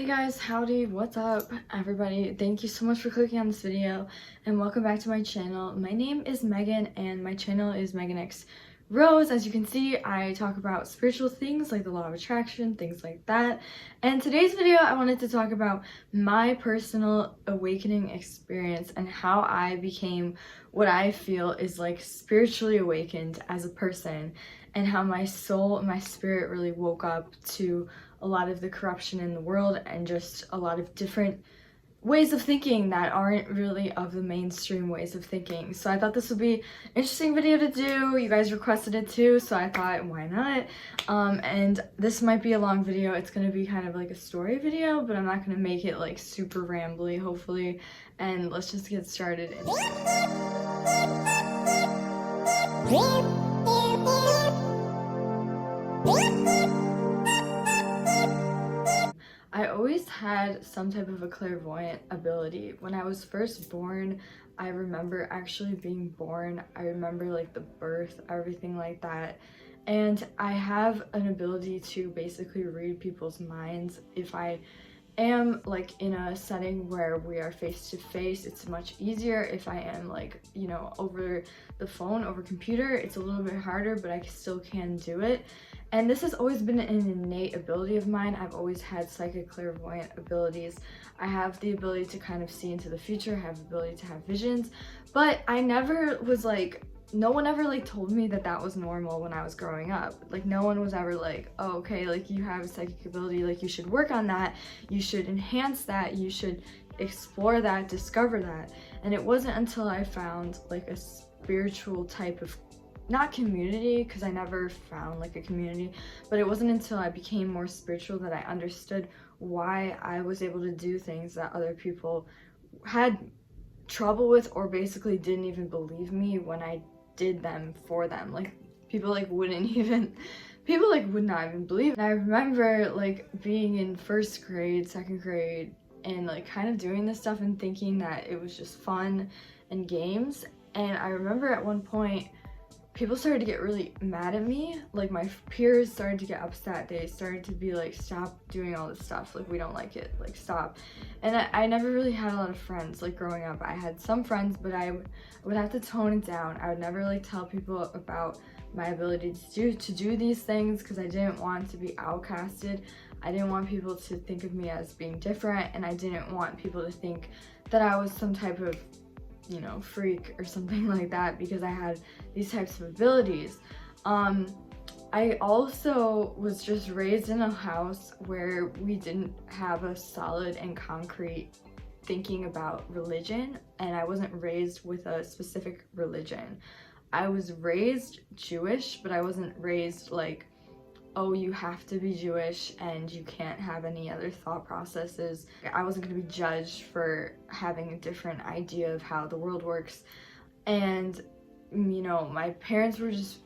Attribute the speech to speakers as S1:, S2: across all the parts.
S1: Hey guys, howdy, what's up everybody? Thank you so much for clicking on this video and welcome back to my channel. My name is Megan and my channel is Megan X Rose. As you can see, I talk about spiritual things like the law of attraction, things like that. And today's video, I wanted to talk about my personal awakening experience and how I became what I feel is like spiritually awakened as a person, and how my soul and my spirit really woke up to a lot of the corruption in the world and just a lot of different ways of thinking that aren't really of the mainstream ways of thinking. So I thought this would be an interesting video to do. You guys requested it too, so I thought, why not? And this might be a long video. It's gonna be kind of like a story video, but I'm not gonna make it like super rambly, hopefully. And let's just get started. I always had some type of a clairvoyant ability. When I was first born, I remember actually being born. I remember like the birth, everything like that. And I have an ability to basically read people's minds. If I am like in a setting where we are face to face, it's much easier. If I am like, you know, over the phone, over computer, it's a little bit harder, but I still can do it. And this has always been an innate ability of mine. I've always had psychic clairvoyant abilities. I have the ability to kind of see into the future, I have the ability to have visions, but I never was like, no one ever like told me that that was normal when I was growing up. Like no one was ever like, oh, okay, like you have a psychic ability, like you should work on that, you should enhance that, you should explore that, discover that. And it wasn't until I found like a spiritual type of, not community, because I never found like a community, but it wasn't until I became more spiritual that I understood why I was able to do things that other people had trouble with, or basically didn't even believe me when I did them for them. Like people like wouldn't even, people like would not even believe. And I remember like being in first grade, second grade, and like kind of doing this stuff and thinking that it was just fun and games. And I remember at one point people started to get really mad at me. Like my peers started to get upset. They started to be like, stop doing all this stuff, like we don't like it, like stop. And I never really had a lot of friends like growing up. I had some friends, but I would have to tone it down. I would never like tell people about my ability to do these things, because I didn't want to be outcasted. I didn't want people to think of me as being different, and I didn't want people to think that I was some type of, you know, freak or something like that, because I had these types of abilities. I also was just raised in a house where we didn't have a solid and concrete thinking about religion, and I wasn't raised with a specific religion. I was raised Jewish, but I wasn't raised like, oh, you have to be Jewish and you can't have any other thought processes. I wasn't going to be judged for having a different idea of how the world works. And, you know, my parents were just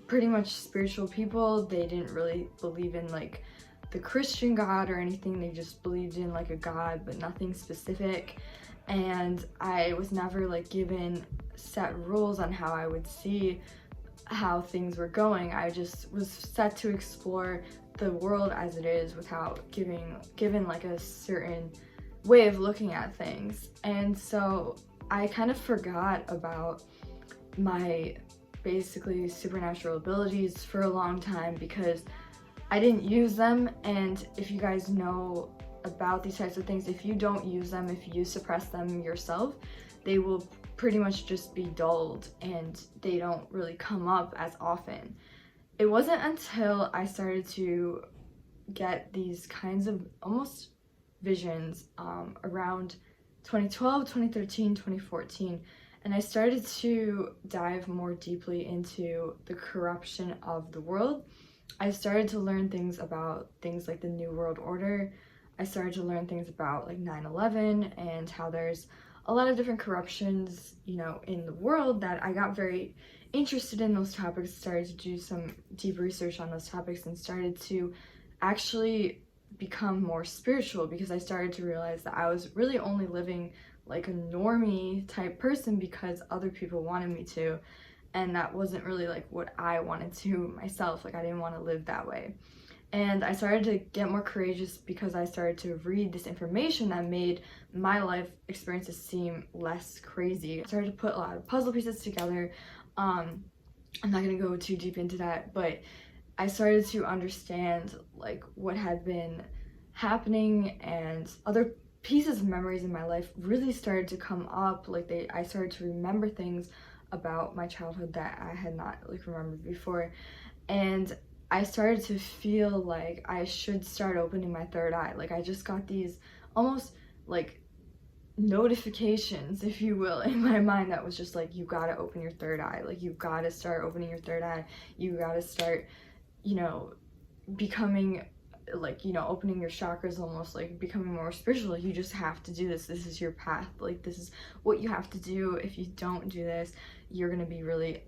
S1: pretty much spiritual people. They didn't really believe in like the Christian God or anything. They just believed in like a God, but nothing specific. And I was never like given set rules on how I would see how things were going. I just was set to explore the world as it is without given like a certain way of looking at things. And so I kind of forgot about my basically supernatural abilities for a long time because I didn't use them. And if you guys know about these types of things, if you don't use them, if you suppress them yourself, they will pretty much just be dulled and they don't really come up as often. It wasn't until I started to get these kinds of almost visions around 2012, 2013, 2014, and I started to dive more deeply into the corruption of the world. I started to learn things about things like the New World Order. I started to learn things about like 9/11 and how there's a lot of different corruptions, you know, in the world, that I got very interested in those topics, started to do some deep research on those topics, and started to actually become more spiritual, because I started to realize that I was really only living like a normie type person because other people wanted me to, and that wasn't really like what I wanted to myself. Like I didn't want to live that way. And I started to get more courageous because I started to read this information that made my life experiences seem less crazy. I started to put a lot of puzzle pieces together. I'm not gonna go too deep into that, but I started to understand like what had been happening, and other pieces of memories in my life really started to come up. Like I started to remember things about my childhood that I had not like remembered before. And I started to feel like I should start opening my third eye. Like I just got these almost like notifications, if you will, in my mind that was just like, you gotta open your third eye. Like you gotta start opening your third eye. You gotta start, you know, becoming like, you know, opening your chakras, almost like becoming more spiritual. You just have to do this. This is your path. Like this is what you have to do. If you don't do this, you're gonna be really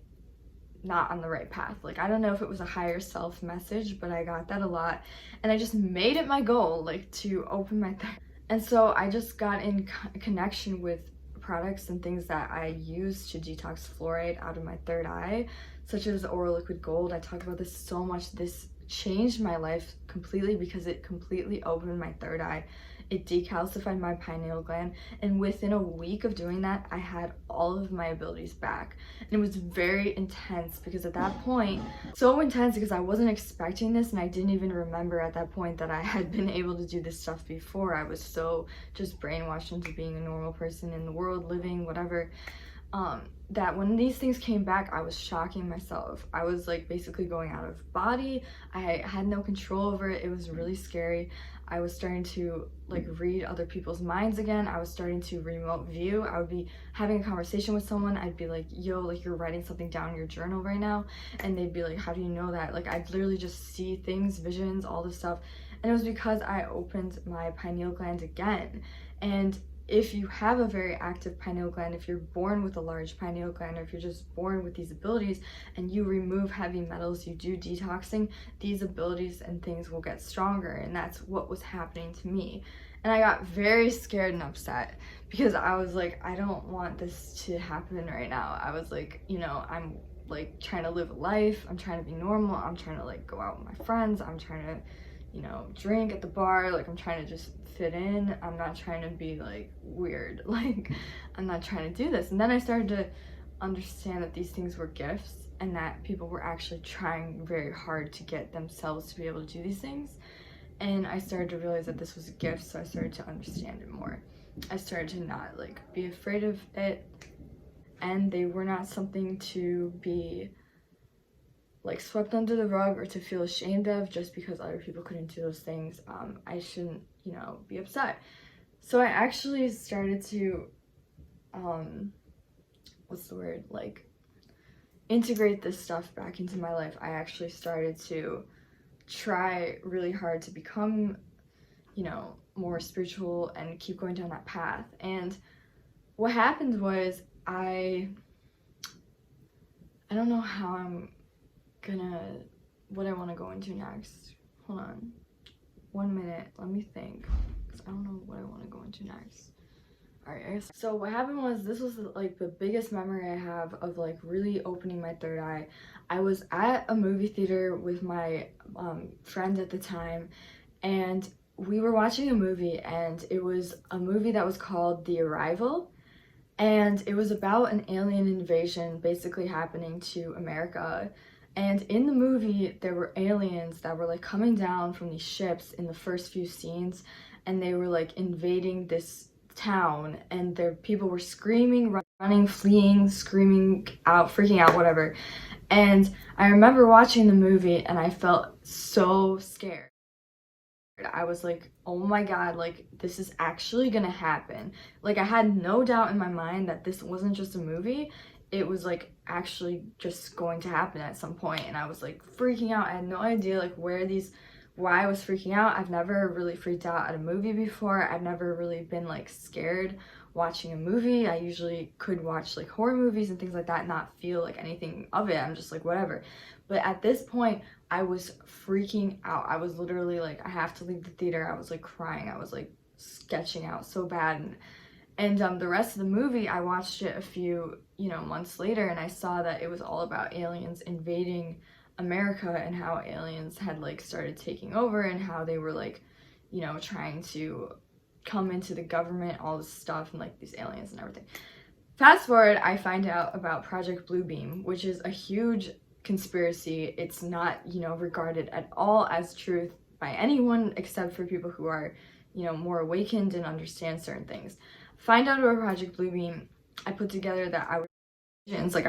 S1: not on the right path. Like I don't know if it was a higher self message, but I got that a lot, and I just made it my goal like to open my and so I just got in connection with products and things that I use to detox fluoride out of my third eye, such as AURO liquid gold. I talk about this so much. This changed my life completely because it completely opened my third eye. It decalcified my pineal gland, and within a week of doing that, I had all of my abilities back. And it was very intense because at that point, so intense because I wasn't expecting this, and I didn't even remember at that point that I had been able to do this stuff before. I was so just brainwashed into being a normal person in the world, living whatever, that when these things came back, I was shocking myself. I was like basically going out of body. I had no control over it. It was really scary. I was starting to like read other people's minds again. I was starting to remote view. I would be having a conversation with someone. I'd be like, yo, like you're writing something down in your journal right now. And they'd be like, how do you know that? Like I'd literally just see things, visions, all this stuff. And it was because I opened my pineal gland again. And if you have a very active pineal gland, if you're born with a large pineal gland, or if you're just born with these abilities and you remove heavy metals, you do detoxing, these abilities and things will get stronger. And that's what was happening to me. And I got very scared and upset because I was like, I don't want this to happen right now. I was like, you know, I'm like trying to live a life. I'm trying to be normal. I'm trying to like go out with my friends. I'm trying to, you know, drink at the bar. Like I'm trying to just fit in. I'm not trying to be like weird. Like I'm not trying to do this. And then I started to understand that these things were gifts, and that people were actually trying very hard to get themselves to be able to do these things. And I started to realize that this was a gift, so I started to understand it more. I started to not like be afraid of it, and they were not something to be like swept under the rug or to feel ashamed of just because other people couldn't do those things. I shouldn't, you know, be upset. So I actually started to what's the word, like integrate this stuff back into my life. I actually started to try really hard to become, you know, more spiritual and keep going down that path. And what happened was I don't know how I'm gonna, what I want to go into next. Hold on 1 minute, let me think, because I don't know what I want to go into next. Alright, I guess. So what happened was, this was like the biggest memory I have of like really opening my third eye. I was at a movie theater with my friend at the time, and we were watching a movie, and it was a movie that was called The Arrival, and it was about an alien invasion basically happening to America. And in the movie, there were aliens that were like coming down from these ships in the first few scenes, and they were like invading this town, and their people were screaming, running, fleeing, screaming out, freaking out, whatever. And I remember watching the movie, and I felt so scared. I was like, oh my god, like this is actually gonna happen. Like I had no doubt in my mind that this wasn't just a movie. It was like actually just going to happen at some point. And I was like freaking out. I had no idea like why I was freaking out. I've never really freaked out at a movie before. I've never really been like scared watching a movie. I usually could watch like horror movies and things like that and not feel like anything of it. I'm just like whatever. But at this point I was freaking out. I was literally like, I have to leave the theater. I was like crying. I was like sketching out so bad. And the rest of the movie, I watched it a few, you know, months later, and I saw that it was all about aliens invading America and how aliens had like started taking over and how they were like, you know, trying to come into the government, all this stuff, and like these aliens and everything. Fast forward, I find out about Project Bluebeam, which is a huge conspiracy. It's not, you know, regarded at all as truth by anyone except for people who are, you know, more awakened and understand certain things. Find out about Project Bluebeam. I put together that I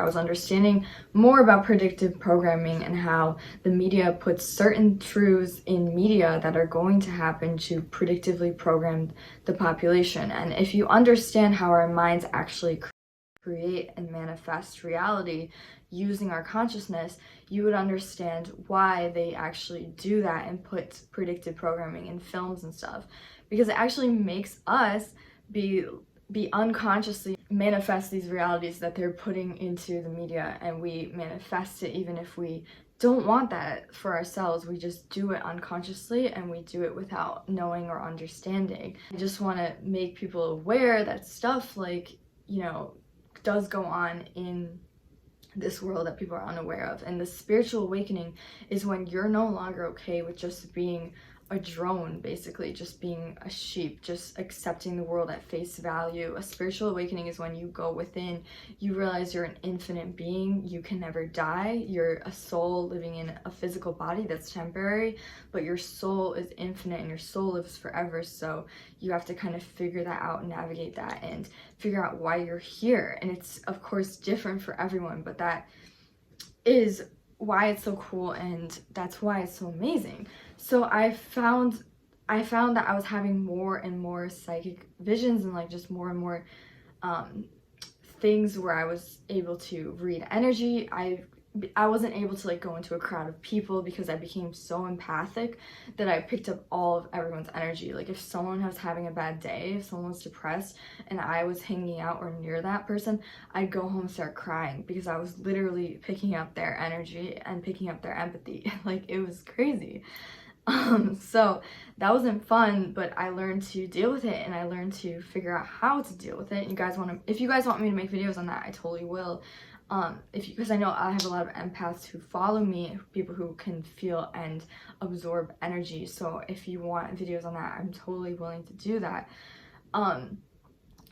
S1: was understanding more about predictive programming and how the media puts certain truths in media that are going to happen to predictively program the population. And if you understand how our minds actually create and manifest reality using our consciousness, you would understand why they actually do that and put predictive programming in films and stuff, because it actually makes us be unconsciously manifest these realities that they're putting into the media, and we manifest it even if we don't want that for ourselves. We just do it unconsciously and we do it without knowing or understanding. I just want to make people aware that stuff like, you know, does go on in this world that people are unaware of. And the spiritual awakening is when you're no longer okay with just being a drone, basically just being a sheep, just accepting the world at face value. A spiritual awakening is when you go within, you realize you're an infinite being, you can never die, you're a soul living in a physical body that's temporary, but your soul is infinite and your soul lives forever. So you have to kind of figure that out and navigate that and figure out why you're here. And it's of course different for everyone, but that is why it's so cool, and that's why it's so amazing. So I found that I was having more and more psychic visions and like just more and more things where I was able to read energy. I wasn't able to like go into a crowd of people because I became so empathic that I picked up all of everyone's energy. Like if someone was having a bad day, if someone was depressed and I was hanging out or near that person, I'd go home and start crying because I was literally picking up their energy and picking up their empathy. Like it was crazy. So that wasn't fun, but I learned to deal with it and I learned to figure out how to deal with it. If you guys want me to make videos on that, I totally will. Because I know I have a lot of empaths who follow me, people who can feel and absorb energy. So if you want videos on that, I'm totally willing to do that.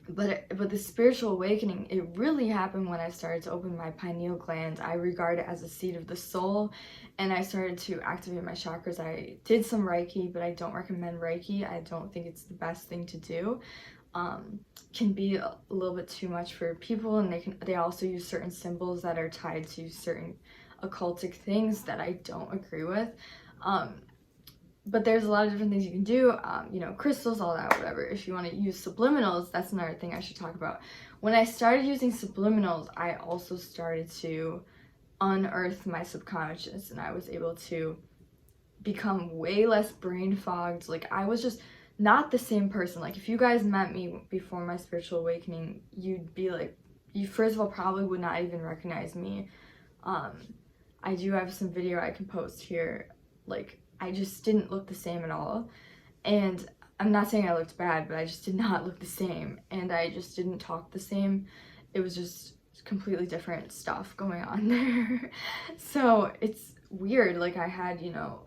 S1: But the spiritual awakening, it really happened when I started to open my pineal gland. I regard it as a seat of the soul, and I started to activate my chakras. I did some Reiki, but I don't recommend Reiki. I don't think it's the best thing to do. Can be a little bit too much for people, and they also use certain symbols that are tied to certain occultic things that I don't agree with. But there's a lot of different things you can do, you know, crystals, all that, whatever. If you want to use subliminals, that's another thing I should talk about. When I started using subliminals, I also started to unearth my subconscious, and I was able to become way less brain fogged. Like I was just not the same person. Like if you guys met me before my spiritual awakening, you'd be like, you first of all probably would not even recognize me. I do have some video I can post here. Like I just didn't look the same at all, and I'm not saying I looked bad, but I just did not look the same, and I just didn't talk the same. It was just completely different stuff going on there. So it's weird. Like I had, you know,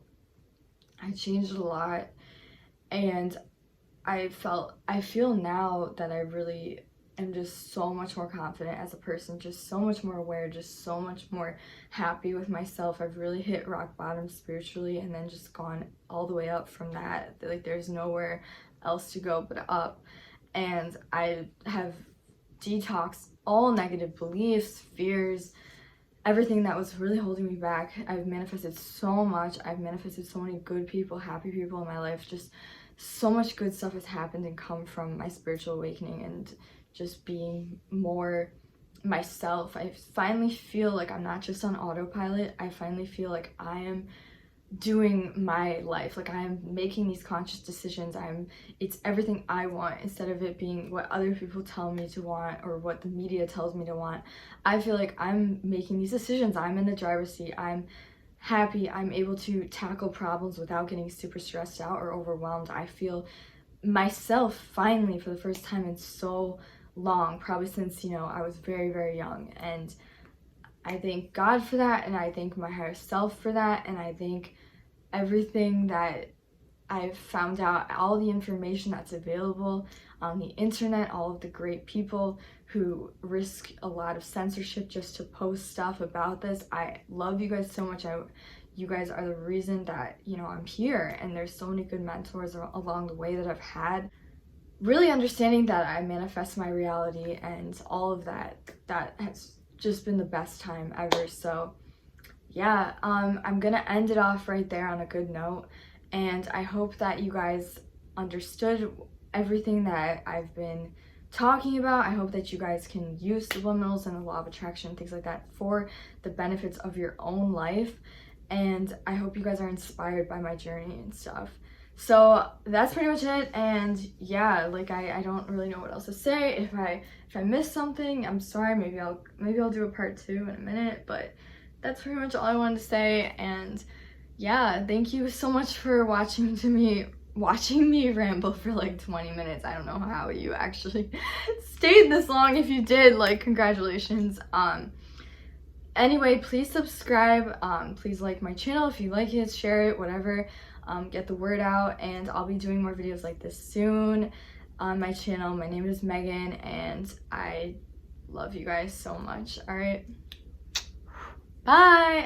S1: I changed a lot, and I feel now that I really am just so much more confident as a person, just so much more aware, just so much more happy with myself. I've really hit rock bottom spiritually and then just gone all the way up from that. Like there's nowhere else to go but up. And I have detoxed all negative beliefs, fears, everything that was really holding me back. I've manifested so much. I've manifested so many good people, happy people in my life. Just so much good stuff has happened and come from my spiritual awakening and just being more myself. I finally feel like I'm not just on autopilot. I finally feel like I am doing my life. Like I am making these conscious decisions. It's everything I want instead of it being what other people tell me to want or what the media tells me to want. I feel like I'm making these decisions. I'm in the driver's seat. I'm happy. I'm able to tackle problems without getting super stressed out or overwhelmed. I feel myself finally for the first time in so long, probably since, you know, I was very, very young. And I thank God for that, and I thank my higher self for that, and I thank everything that I've found out, all the information that's available on the internet, all of the great people who risk a lot of censorship just to post stuff about this. I love you guys so much. You guys are the reason that, you know, I'm here, and there's so many good mentors along the way that I've had. Really understanding that I manifest my reality and all of that, that has just been the best time ever. So yeah, I'm gonna end it off right there on a good note, and I hope that you guys understood everything that I've been talking about. I hope that you guys can use subliminals and the law of attraction, things like that, for the benefits of your own life, and I hope you guys are inspired by my journey and stuff. So that's pretty much it, and yeah, like I don't really know what else to say. If I missed something, I'm sorry. Maybe I'll do a part 2 in a minute, but that's pretty much all I wanted to say. And yeah, thank you so much for watching me ramble for like 20 minutes. I don't know how you actually stayed this long. If you did, like, congratulations. Anyway, please subscribe, please like my channel if you like it, share it, whatever. Get the word out, and I'll be doing more videos like this soon on my channel. My name is Megan, and I love you guys so much. All right, bye.